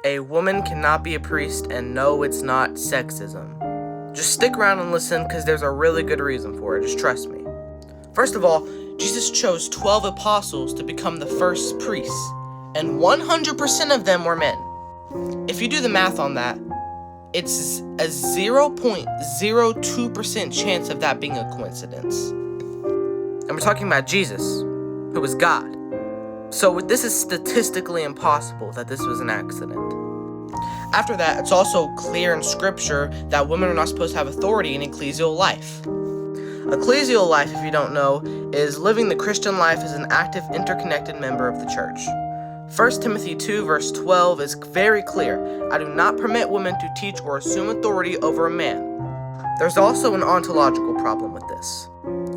A woman cannot be a priest, and no, it's not sexism. Just stick around and listen, because there's a really good reason for it, just trust me. First of all, Jesus chose 12 apostles to become the first priests, and 100% of them were men. If you do the math on that, it's a 0.02% chance of that being a coincidence. And we're talking about Jesus, who was God. So this is statistically impossible that this was an accident. After that, it's also clear in Scripture that women are not supposed to have authority in ecclesial life. Ecclesial life, if you don't know, is living the Christian life as an active, interconnected member of the church. 1 Timothy 2 verse 12 is very clear. I do not permit women to teach or assume authority over a man. There's also an ontological problem with this.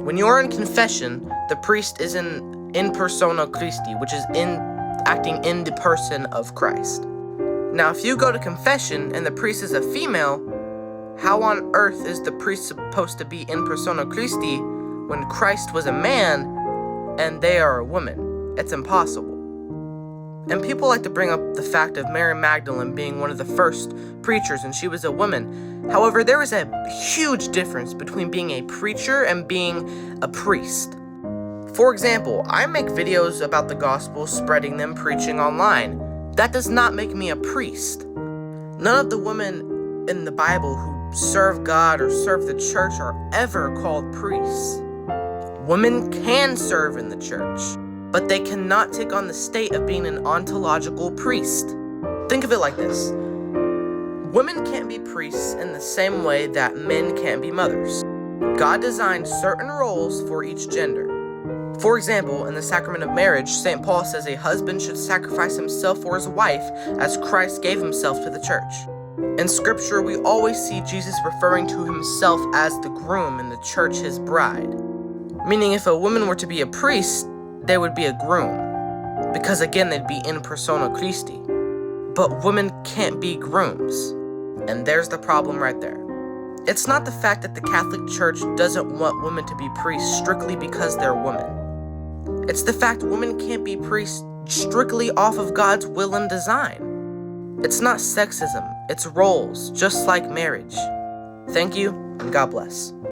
When you are in confession, the priest is in persona Christi, which is acting in the person of Christ. Now, if you go to confession and the priest is a female, how on earth is the priest supposed to be in persona Christi when Christ was a man and they are a woman? It's impossible. And people like to bring up the fact of Mary Magdalene being one of the first preachers and she was a woman. However, there is a huge difference between being a preacher and being a priest. For example, I make videos about the gospel, spreading them, preaching online. That does not make me a priest. None of the women in the Bible who serve God or serve the church are ever called priests. Women can serve in the church, but they cannot take on the state of being an ontological priest. Think of it like this. Women can't be priests in the same way that men can't be mothers. God designed certain roles for each gender. For example, in the sacrament of marriage, St. Paul says a husband should sacrifice himself for his wife as Christ gave himself to the church. In Scripture, we always see Jesus referring to himself as the groom and the church his bride. Meaning if a woman were to be a priest, they would be a groom. Because again, they'd be in persona Christi. But women can't be grooms. And there's the problem right there. It's not the fact that the Catholic Church doesn't want women to be priests strictly because they're women. It's the fact women can't be priests strictly off of God's will and design. It's not sexism, it's roles, just like marriage. Thank you, and God bless.